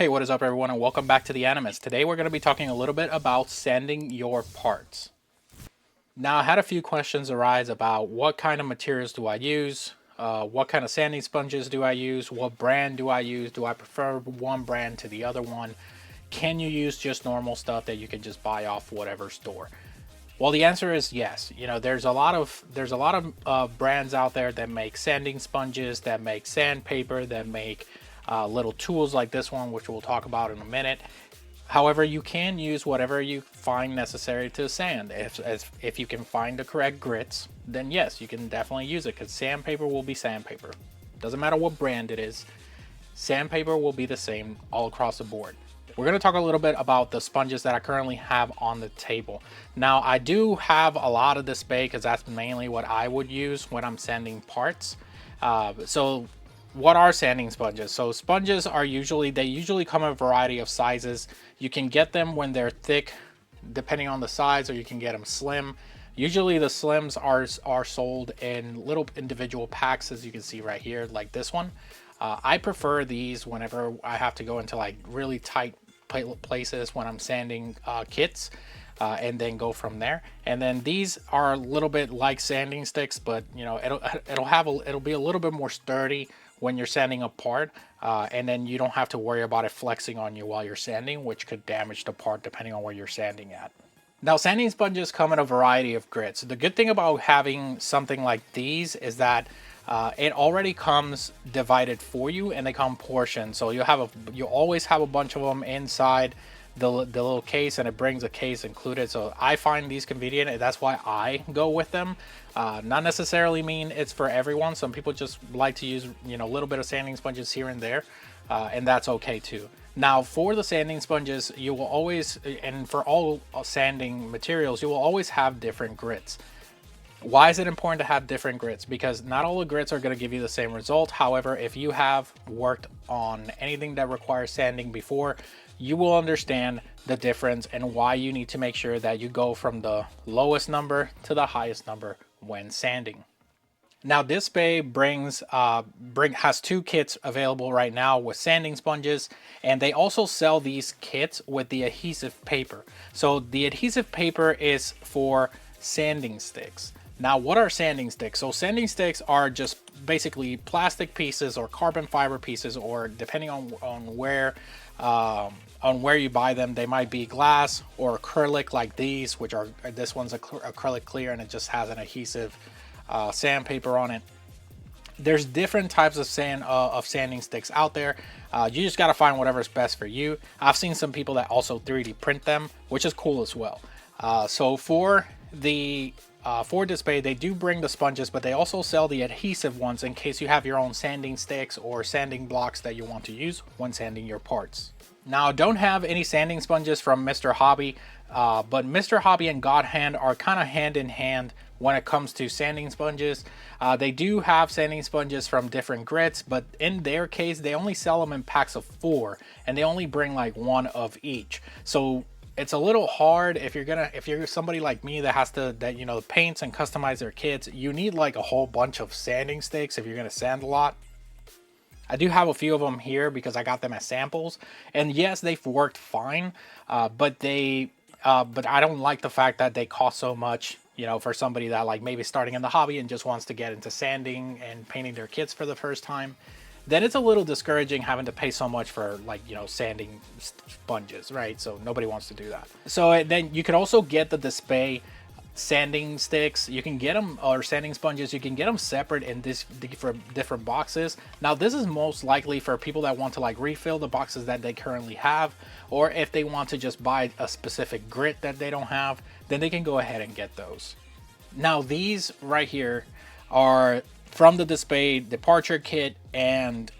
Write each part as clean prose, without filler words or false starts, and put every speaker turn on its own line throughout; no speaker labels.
Hey, what is up everyone, and welcome back to the Animous. Today we're going to be talking a little bit about sanding your parts. Now, I had a few questions arise about what kind of materials do I use, what kind of sanding sponges do I use, what brand do I use, do I prefer one brand to the other one, can you use just normal stuff that you can just buy off whatever store? Well, the answer is yes. You know, there's a lot of brands out there that make sanding sponges, that make sandpaper, that make little tools like this one, which we'll talk about in a minute. However, you can use whatever you find necessary to sand. If you can find the correct grits, then yes, you can definitely use it, because sandpaper will be sandpaper. Doesn't matter what brand it is, sandpaper will be the same all across the board. We're going to talk a little bit about the sponges that I currently have on the table. Now, I do have a lot of DSPIAE because that's mainly what I would use when I'm sanding parts. So what are sanding sponges? So sponges are usually come in a variety of sizes. You can get them when they're thick, depending on the size, or you can get them slim. Usually the slims are sold in little individual packs, as you can see right here, like this one. I prefer these whenever I have to go into like really tight places when I'm sanding kits, and then go from there. And then these are a little bit like sanding sticks, but you know, it'll be a little bit more sturdy when you're sanding a part, and then you don't have to worry about it flexing on you while you're sanding, which could damage the part depending on where you're sanding at. Now, sanding sponges come in a variety of grits. The good thing about having something like these is that it already comes divided for you, and they come portioned. So you always have a bunch of them inside the little case, and it brings a case included. So I find these convenient, and that's why I go with them. Not necessarily mean it's for everyone. Some people just like to use, you know, a little bit of sanding sponges here and there, and that's okay too. Now, for the sanding sponges, you will always, and for all sanding materials, you will always have different grits. Why is it important to have different grits? Because not all the grits are going to give you the same result. However, if you have worked on anything that requires sanding before, you will understand the difference and why you need to make sure that you go from the lowest number to the highest number when sanding. Now, DSPIAE has two kits available right now with sanding sponges, and they also sell these kits with the adhesive paper. So the adhesive paper is for sanding sticks. Now, what are sanding sticks? So sanding sticks are just basically plastic pieces or carbon fiber pieces, or depending on where you buy them, they might be glass or acrylic like these, which are, this one's acrylic clear and it just has an adhesive sandpaper on it. There's different types of sanding sticks out there. You just got to find whatever's best for you. I've seen some people that also 3D print them, which is cool as well. So for DSPIAE, they do bring the sponges, but they also sell the adhesive ones in case you have your own sanding sticks or sanding blocks that you want to use when sanding your parts. Now, I don't have any sanding sponges from Mr. Hobby, but Mr. Hobby and GodHand are kind of hand in hand when it comes to sanding sponges. They do have sanding sponges from different grits, but in their case, they only sell them in packs of 4, and they only bring like one of each. So it's a little hard if you're somebody like me that has to, you know, paints and customize their kits. You need like a whole bunch of sanding sticks if you're gonna sand a lot. I do have a few of them here because I got them as samples, and yes, they've worked fine, but I don't like the fact that they cost so much, you know, for somebody that like maybe starting in the hobby and just wants to get into sanding and painting their kits for the first time. Then it's a little discouraging having to pay so much for, like, you know, sanding sponges, right? So nobody wants to do that. So then you can also get the DSPIAE sanding sticks. You can get them, or sanding sponges, you can get them separate in this different boxes. Now, this is most likely for people that want to like refill the boxes that they currently have, or if they want to just buy a specific grit that they don't have, then they can go ahead and get those. Now, these right here are from the DSPIAE departure kit, and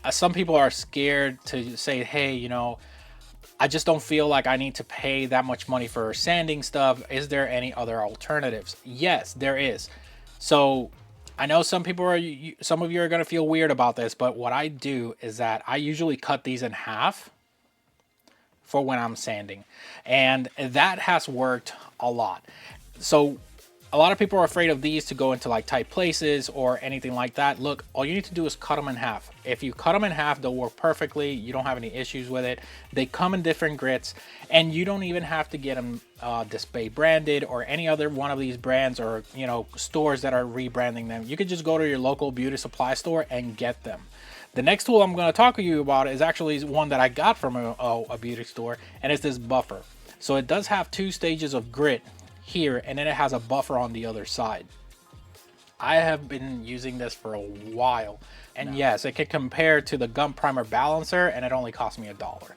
some people are scared to say, hey, you know, I just don't feel like I need to pay that much money for sanding stuff. Is there any other alternatives? Yes, there is. So I know some of you are going to feel weird about this, but what I do is that I usually cut these in half for when I'm sanding, and that has worked a lot. So A lot of people are afraid of these to go into like tight places or anything like that. Look, all you need to do is cut them in half. If you cut them in half, they'll work perfectly. You don't have any issues with it. They come in different grits, and you don't even have to get them DSPIAE branded or any other one of these brands, or stores that are rebranding them. You could just go to your local beauty supply store and get them. The next tool I'm going to talk to you about is actually one that I got from a beauty store, and it's this buffer. So it does have 2 stages of grit here, and then it has a buffer on the other side. I have been using this for a while, and yes, it can compare to the gum primer balancer, and it only cost me $1.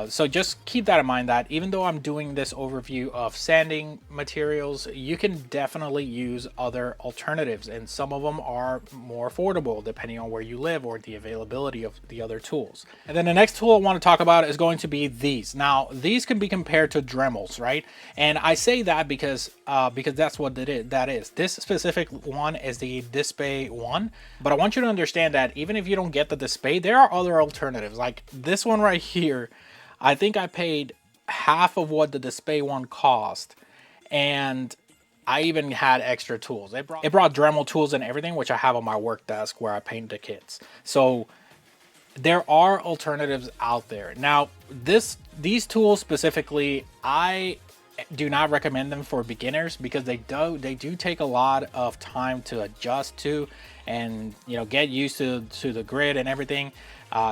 So just keep that in mind, that even though I'm doing this overview of sanding materials, you can definitely use other alternatives, and some of them are more affordable depending on where you live or the availability of the other tools. And then the next tool I want to talk about is going to be these. Now, these can be compared to Dremels, right? And I say that because that's what that is. This specific one is the DSPIAE one, but I want you to understand that even if you don't get the DSPIAE, there are other alternatives. Like this one right here, I think I paid half of what the DSPIAE one cost, and I even had extra tools. It brought Dremel tools and everything, which I have on my work desk where I paint the kits. So there are alternatives out there. Now, these tools specifically, I do not recommend them for beginners because they do take a lot of time to adjust to, and get used to the grid and everything.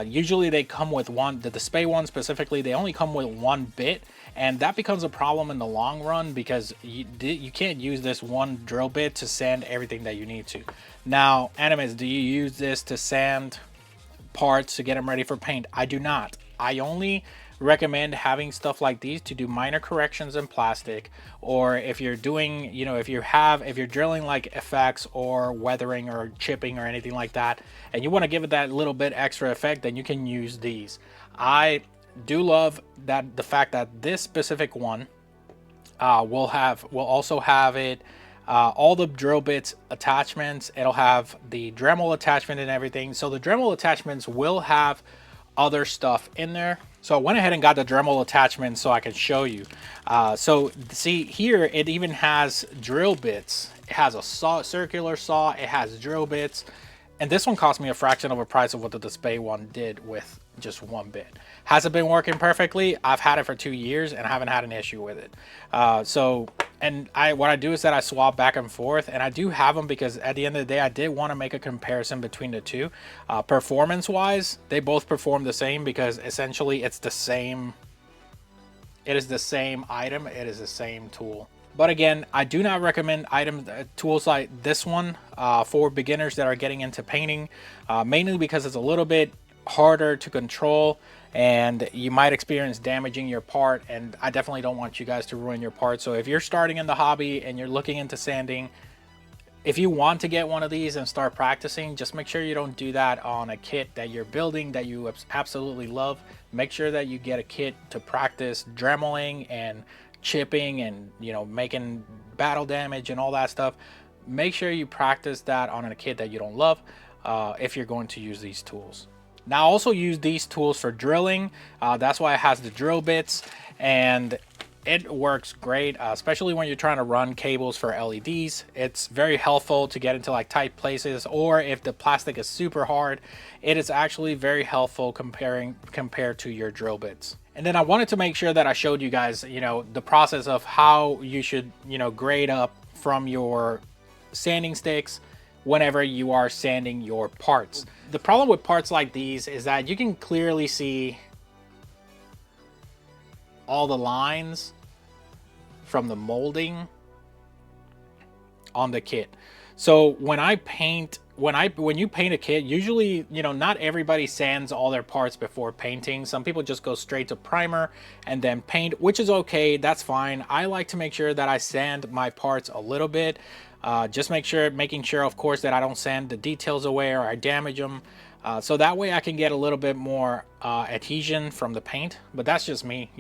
Usually they come with the DSPIAE one specifically, they only come with 1 bit, and that becomes a problem in the long run because you can't use this one drill bit to sand everything that you need to. Now, Animous, do you use this to sand parts to get them ready for paint? I do not. I only recommend having stuff like these to do minor corrections in plastic, or if you're doing, if you're drilling like effects or weathering or chipping or anything like that, and you want to give it that little bit extra effect, then you can use these. I do love that the fact that this specific one will also have it all the drill bits attachments. It'll have the Dremel attachment and everything. So the Dremel attachments will have other stuff in there. So I went ahead and got the Dremel attachment so I can show you. So see here, it even has drill bits. It has a circular saw, it has drill bits, and this one cost me a fraction of the price of what the DSPIAE one did with just 1 bit. Has it been working perfectly? I've had it for 2 years and I haven't had an issue with it. What I do is that I swap back and forth, and I do have them because at the end of the day, I did want to make a comparison between the two. Performance wise, they both perform the same because essentially it's the same. It is the same item. It is the same tool. But again, I do not recommend tools like this one for beginners that are getting into painting, mainly because it's a little bit harder to control and you might experience damaging your part, and I definitely don't want you guys to ruin your part. So if you're starting in the hobby and you're looking into sanding, if you want to get one of these and start practicing, just make sure you don't do that on a kit that you're building that you absolutely love. Make sure that you get a kit to practice dremeling and chipping and making battle damage and all that stuff. Make sure you practice that on a kit that you don't love if you're going to use these tools. Now, also use these tools for drilling. That's why it has the drill bits, and it works great, especially when you're trying to run cables for LEDs. It's very helpful to get into like tight places, or if the plastic is super hard, it is actually very helpful compared to your drill bits. And then I wanted to make sure that I showed you guys, the process of how you should, grade up from your sanding sticks whenever you are sanding your parts. The problem with parts like these is that you can clearly see all the lines from the molding on the kit. So when you paint a kit, usually, not everybody sands all their parts before painting. Some people just go straight to primer and then paint, which is okay. That's fine. I like to make sure that I sand my parts a little bit. Just making sure, of course, that I don't sand the details away or I damage them. So that way I can get a little bit more adhesion from the paint. But that's just me.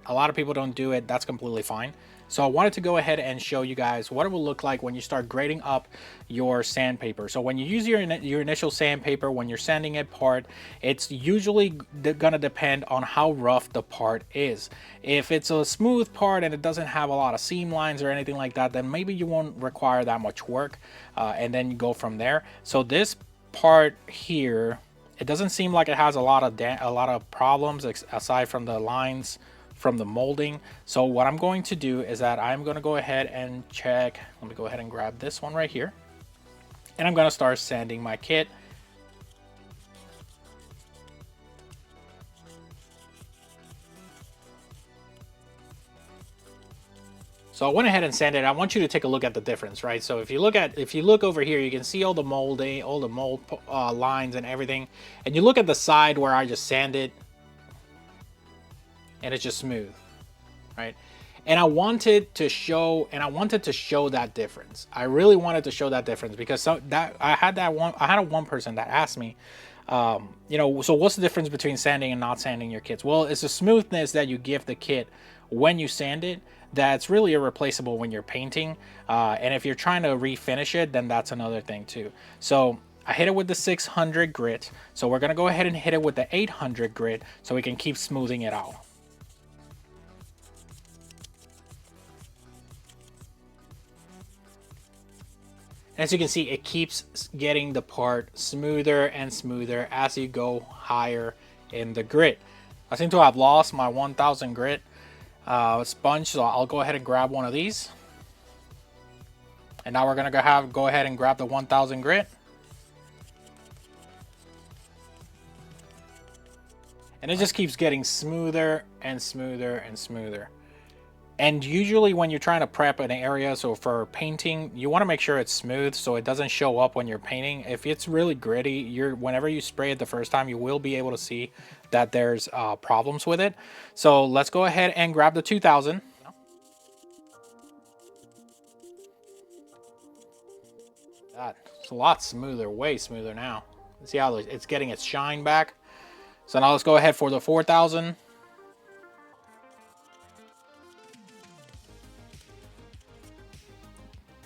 A lot of people don't do it. That's completely fine. So I wanted to go ahead and show you guys what it will look like when you start grading up your sandpaper. So when you use your initial sandpaper, when you're sanding it part, it's usually gonna depend on how rough the part is. If it's a smooth part and it doesn't have a lot of seam lines or anything like that, then maybe you won't require that much work, and then you go from there. So this part here, it doesn't seem like it has a lot of problems aside from the lines from the molding. So what I'm going to do is that I'm going to go ahead and check. Let me go ahead and grab this one right here, and I'm going to start sanding my kit. So I went ahead and sanded it. I want you to take a look at the difference, right? So if you look over here, you can see all the molding, all the mold lines and everything. And you look at the side where I just sanded, and it's just smooth, right? And I wanted to show that difference. I really wanted to show that difference because I had one person that asked me, you know, so what's the difference between sanding and not sanding your kits? Well, it's the smoothness that you give the kit when you sand it that's really irreplaceable when you're painting. And if you're trying to refinish it, then that's another thing too. So I hit it with the 600 grit. So we're gonna go ahead and hit it with the 800 grit so we can keep smoothing it out. As you can see, it keeps getting the part smoother and smoother as you go higher in the grit. I seem to have lost my 1000 grit sponge, so I'll go ahead and grab one of these. And now we're gonna go ahead and grab the 1000 grit. And it just keeps getting smoother and smoother and smoother. And usually when you're trying to prep an area, so for painting, you want to make sure it's smooth so it doesn't show up when you're painting. If it's really gritty, whenever you spray it the first time, you will be able to see that there's problems with it. So let's go ahead and grab the 2000. It's a lot smoother, way smoother now. See how it's getting its shine back. So now let's go ahead for the 4000.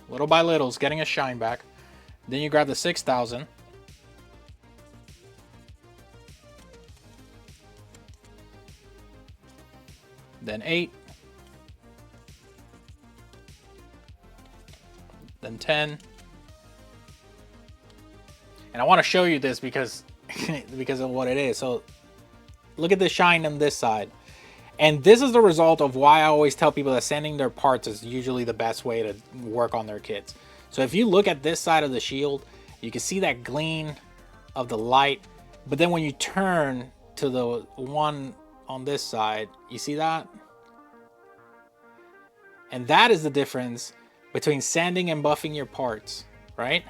Little by little, it's getting a shine back. Then you grab the 6000. Then 8. Then 10. And I want to show you this because of what it is. So look at the shine on this side. And this is the result of why I always tell people that sanding their parts is usually the best way to work on their kits. So if you look at this side of the shield, you can see that gleam of the light. But then when you turn to the one on this side, you see that? And that is the difference between sanding and buffing your parts, right?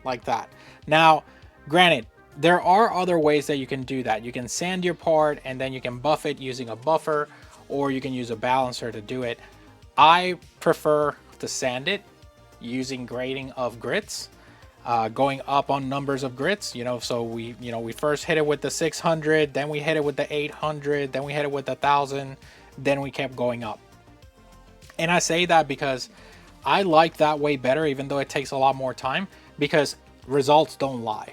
Like that. Now, granted, there are other ways that you can do that. You can sand your part and then you can buff it using a buffer, or you can use a balancer to do it. I prefer to sand it using grading of grits, going up on numbers of grits. You know, so we first hit it with the 600, then we hit it with the 800, then we hit it with the 1000, then we kept going up. And I say that because I like that way better, even though it takes a lot more time, because results don't lie.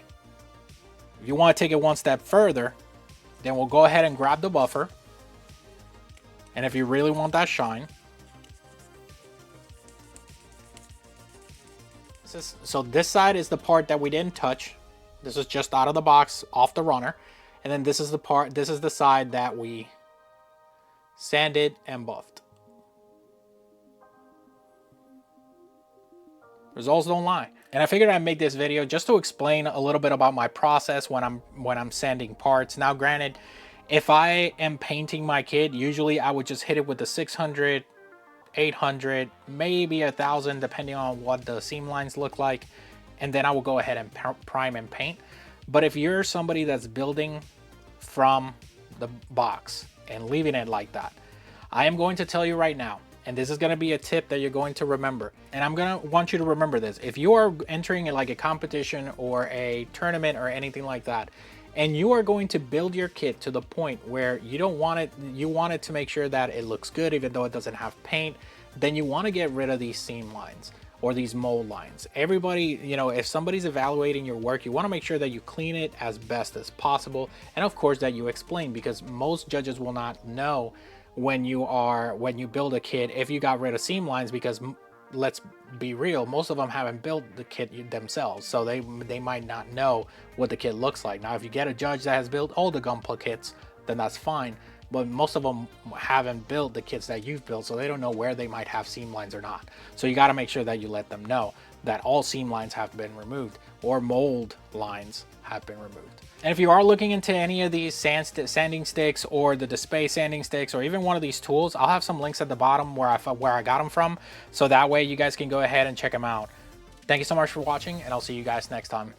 If you want to take it one step further, then we'll go ahead and grab the buffer. And if you really want that shine, so this side is the part that we didn't touch. This is just out of the box, off the runner. And then this is the side that we sanded and buffed. Results don't lie. And I figured I'd make this video just to explain a little bit about my process when I'm sanding parts. Now, granted, if I am painting my kit, usually I would just hit it with the 600, 800, maybe 1000, depending on what the seam lines look like. And then I will go ahead and prime and paint. But if you're somebody that's building from the box and leaving it like that, I am going to tell you right now, and this is going to be a tip that you're going to remember. And I'm going to want you to remember this. If you are entering like a competition or a tournament or anything like that, and you are going to build your kit to the point where you don't want it, you want it to make sure that it looks good, even though it doesn't have paint, then you want to get rid of these seam lines or these mold lines. Everybody, you know, if somebody's evaluating your work, you want to make sure that you clean it as best as possible, and of course that you explain, because most judges will not know when you build a kit if you got rid of seam lines, because let's be real, most of them haven't built the kit themselves, so they might not know what the kit looks like. Now if you get a judge that has built all the Gunpla kits, then that's fine, but most of them haven't built the kits that you've built, so they don't know where they might have seam lines or not. So you got to make sure that you let them know that all seam lines have been removed, or mold lines have been removed. And if you are looking into any of these sanding sticks, or the DSPIAE sanding sticks, or even one of these tools, I'll have some links at the bottom where I got them from, so that way you guys can go ahead and check them out. Thank you so much for watching, and I'll see you guys next time.